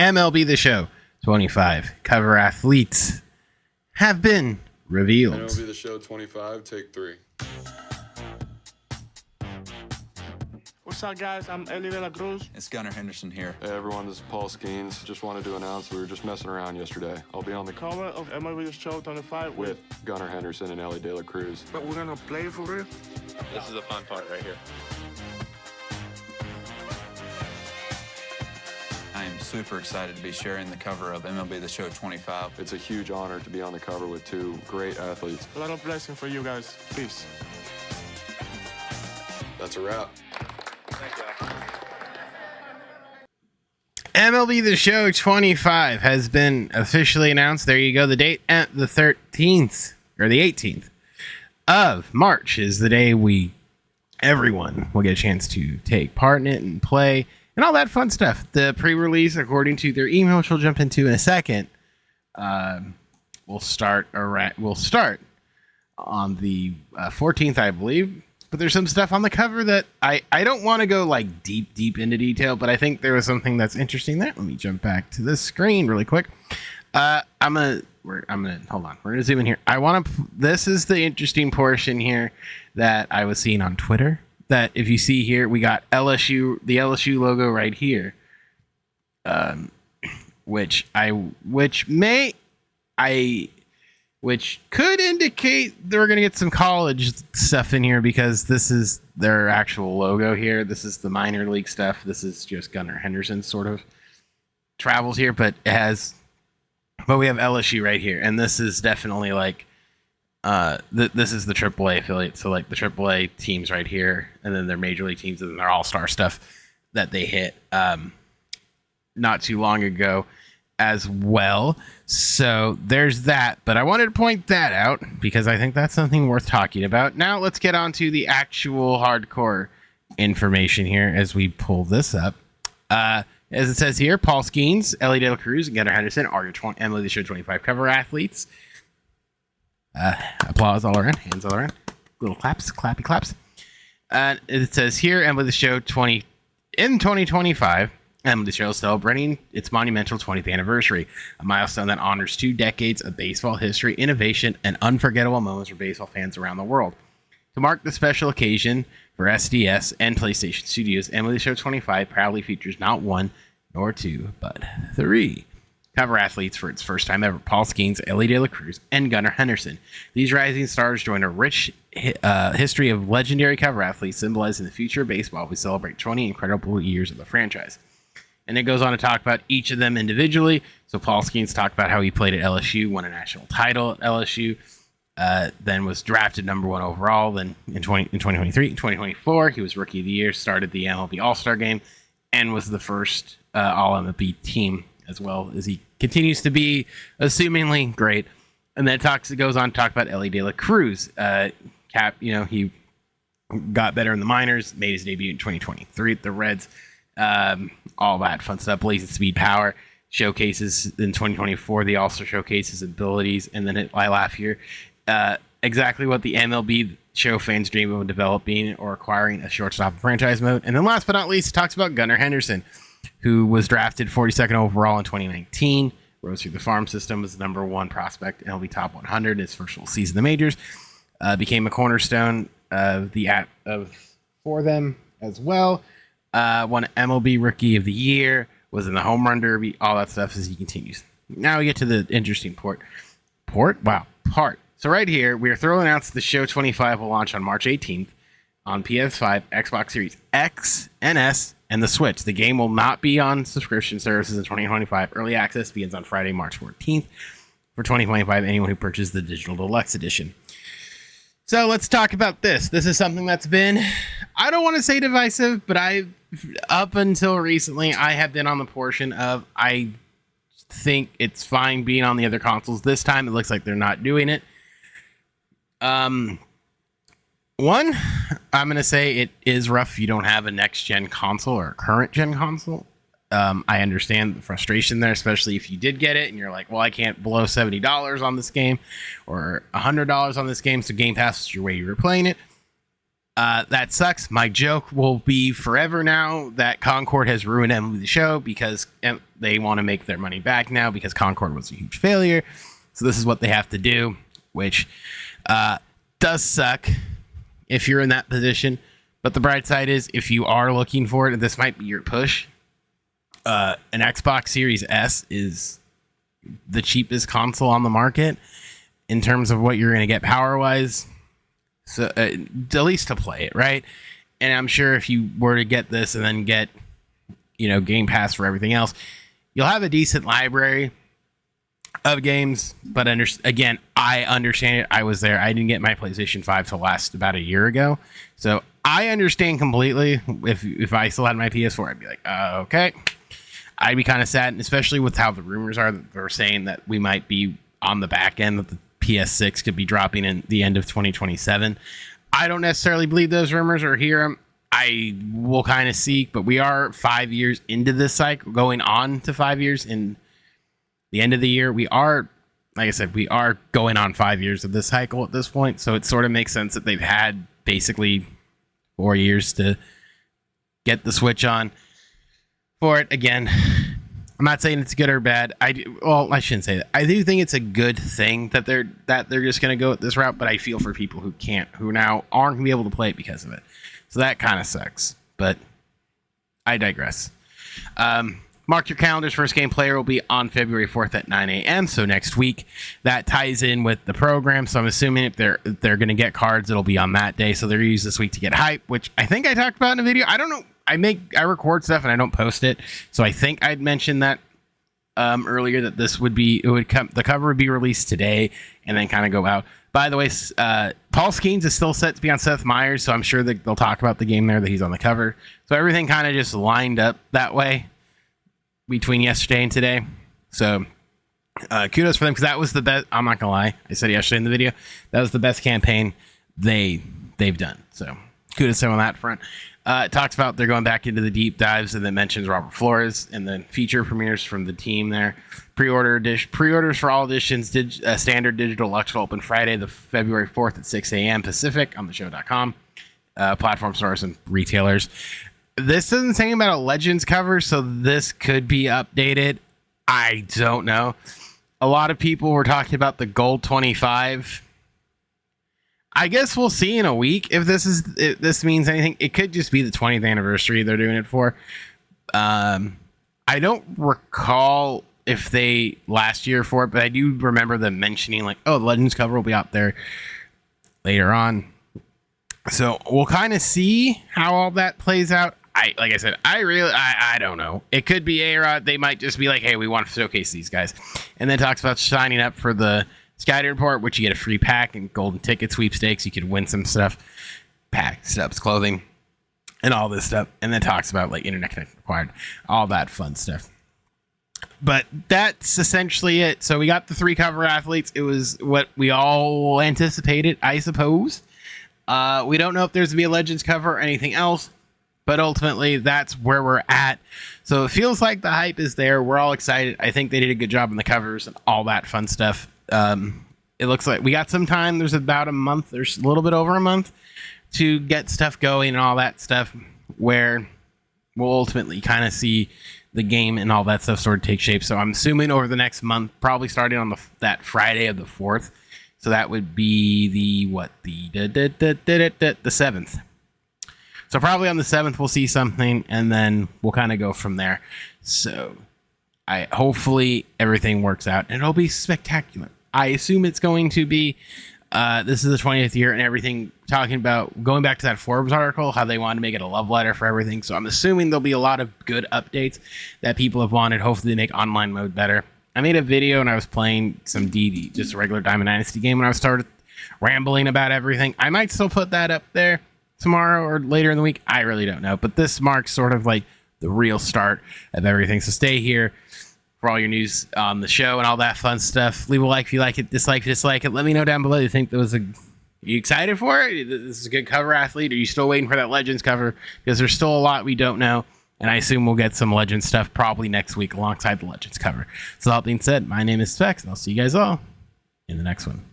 MLB The Show 25 cover athletes have been revealed. MLB The Show 25, take 3. What's up, guys? I'm Eli De La Cruz. It's Gunnar Henderson here. Hey everyone, this is Paul Skeens. Just wanted to announce we were just messing around yesterday. I'll be on the Cover of MLB The Show 25 with Gunnar Henderson and Ellie De La Cruz. But we're gonna play for real? This is the fun part right here. I am super excited to be sharing the cover of MLB The Show 25. It's a huge honor to be on the cover with 2 great athletes. A lot of blessing for you guys. Peace. That's a wrap. Thank you. MLB The Show 25 has been officially announced. There you go. The date at the 13th or the 18th of March is the day everyone will get a chance to take part in it and play and all that fun stuff. The pre-release, according to their email, which we'll jump into in a second, will start on the 14th, I believe. But there's some stuff on the cover that I don't want to go like deep into detail, but I think there was something that's interesting there. Let me jump back to this screen really quick. I'm gonna hold on. We're gonna zoom in here. This is the interesting portion here that I was seeing on Twitter. That if you see here, we got LSU, the LSU logo right here, which could indicate they're going to get some college stuff in here because this is their actual logo here. This is the minor league stuff. This is just Gunnar Henderson sort of travels here, but we have LSU right here. And this is definitely like, this is the AAA affiliate. So like the AAA teams right here, and then their major league teams and their all-star stuff that they hit not too long ago as well. So there's that, but I wanted to point that out because I think that's something worth talking about. Now let's get on to the actual hardcore information here as we pull this up. As it says here, Paul Skeens, Ellie De La Cruz, and Gunnar Henderson are your MLB The Show 25 cover athletes. Applause all around, hands all around, little claps, clappy claps. It says here, MLB The Show 2025. MLB The Show is celebrating its monumental 20th anniversary, a milestone that honors 2 decades of baseball history, innovation, and unforgettable moments for baseball fans around the world. To mark the special occasion for SDS and PlayStation Studios, MLB The Show 25 proudly features not 1 nor 2, but 3 cover athletes for its first time ever: Paul Skeens, Ellie De La Cruz, and Gunnar Henderson. These rising stars join a rich history of legendary cover athletes symbolizing the future of baseball. We celebrate 20 incredible years of the franchise. And it goes on to talk about each of them individually. So Paul Skeens talked about how he played at LSU, won a national title at LSU, then was drafted number 1 overall. Then in 2023 and 2024, he was Rookie of the Year, started the MLB All-Star Game, and was the first All-MLB team, as well as he continues to be assumingly great. And then it goes on to talk about Ellie De La Cruz. He got better in the minors, made his debut in 2023 at the Reds. All that fun stuff. Blazing speed, power showcases in 2024. They also showcase his abilities, and then I laugh here. Exactly what the MLB Show fans dream of developing or acquiring a shortstop in franchise mode. And then last but not least, talks about Gunnar Henderson, who was drafted 42nd overall in 2019. Rose through the farm system, was the number 1 prospect, MLB Top 100 his first full season in the majors. Became a cornerstone for them as well. Won MLB Rookie of the Year, was in the Home Run Derby, all that stuff as he continues. Now we get to the interesting part. So right here, we are throwing out the Show 25 will launch on March 18th on PS5, Xbox Series X and S, and the Switch. The game will not be on subscription services in 2025. Early access begins on Friday, March 14th. For 2025, anyone who purchases the Digital Deluxe Edition. So let's talk about this. This is something that's been, I don't want to say divisive, but up until recently, I have been on the portion of, I think it's fine being on the other consoles. This time, it looks like they're not doing it. One, I'm going to say it is rough if you don't have a next-gen console or a current-gen console. I understand the frustration there, especially if you did get it and you're like, well, I can't blow $70 on this game or $100 on this game, so Game Pass is your way you were playing it. That sucks. My joke will be forever now that Concord has ruined MLB The Show because they want to make their money back now because Concord was a huge failure. So this is what they have to do, which does suck if you're in that position. But the bright side is, if you are looking for it, this might be your push. An Xbox Series S is the cheapest console on the market in terms of what you're going to get power-wise. So at least to play it, right? And I'm sure if you were to get this and then get, Game Pass for everything else, you'll have a decent library of games. But again, I understand it. I was there. I didn't get my PlayStation 5 to last about a year ago. So I understand completely. If I still had my PS4, I'd be like, okay. I'd be kind of sad, especially with how the rumors are that they're saying that we might be on the back end, that the PS6 could be dropping in the end of 2027. I don't necessarily believe those rumors or hear them. I will kind of see, but we are 5 years into this cycle, going on to 5 years in the end of the year. We are, like I said, we are going on 5 years of this cycle at this point. So it sort of makes sense that they've had basically 4 years to get the Switch on for it. Again, I'm not saying it's good or bad. I shouldn't say that. I do think it's a good thing that they're just going to go at this route, but I feel for people who now aren't going to be able to play it because of it. So that kind of sucks, but I digress. Mark your calendars. First game player will be on February 4th at 9 a.m. So next week. That ties in with the program. So I'm assuming if they're going to get cards, it'll be on that day. So they're used this week to get hype, which I think I talked about in a video. I don't know. I record stuff and I don't post it. So I think I'd mentioned that earlier, that the cover would be released today and then kind of go out. By the way, Paul Skeens is still set to be on Seth Meyers, so I'm sure that they'll talk about the game there, that he's on the cover. So everything kind of just lined up that way between yesterday and today. So kudos for them, because that was the best. I'm not gonna lie, I said yesterday in the video, that was the best campaign they've done. So kudos to them on that front. It talks about they're going back into the deep dives, and then mentions Robert Flores and then feature premieres from the team there. Pre-orders for all editions, standard, digital, deluxe will open Friday, the February 4th at 6 a.m. Pacific on theshow.com. Platform stores and retailers. This doesn't say about a Legends cover, so this could be updated. I don't know. A lot of people were talking about the Gold 25. I guess we'll see in a week if this means anything. It could just be the 20th anniversary they're doing it for. I don't recall if they last year for it, but I do remember them mentioning like, the Legends cover will be out there later on. So we'll kind of see how all that plays out. Like I said, I don't know. It could be A-Rod. They might just be like, hey, we want to showcase these guys. And then talks about signing up for the Sky Report, which you get a free pack and golden ticket sweepstakes. You could win some stuff, pack, subs, clothing, and all this stuff. And then talks about like internet connection required, all that fun stuff. But that's essentially it. So we got the 3 cover athletes. It was what we all anticipated, I suppose. We don't know if there's going to be a Legends cover or anything else, but ultimately that's where we're at. So it feels like the hype is there. We're all excited. I think they did a good job on the covers and all that fun stuff. It looks like we got some time. There's about a month. There's a little bit over a month to get stuff going and all that stuff, where we'll ultimately kind of see the game and all that stuff sort of take shape. So I'm assuming over the next month, probably starting on that Friday of the 4th. So that would be the 7th. So probably on the 7th we'll see something, and then we'll kind of go from there. So hopefully everything works out and it'll be spectacular. I assume it's going to be. This is the 20th year and everything, talking about going back to that Forbes article, how they wanted to make it a love letter for everything. So I'm assuming there'll be a lot of good updates that people have wanted. Hopefully they make online mode better. I made a video and I was playing some DD, just a regular Diamond Dynasty game, when I started rambling about everything. I might still put that up there tomorrow or later in the week. I really don't know. But this marks sort of like the real start of everything. So stay here for all your news on the show and all that fun stuff. Leave a like if you like it, dislike if you dislike it. Let me know down below. You think are you excited for it? This is a good cover athlete. Are you still waiting for that Legends cover? Because there's still a lot we don't know. And I assume we'll get some Legends stuff probably next week alongside the Legends cover. So that being said, my name is Specs, and I'll see you guys all in the next one.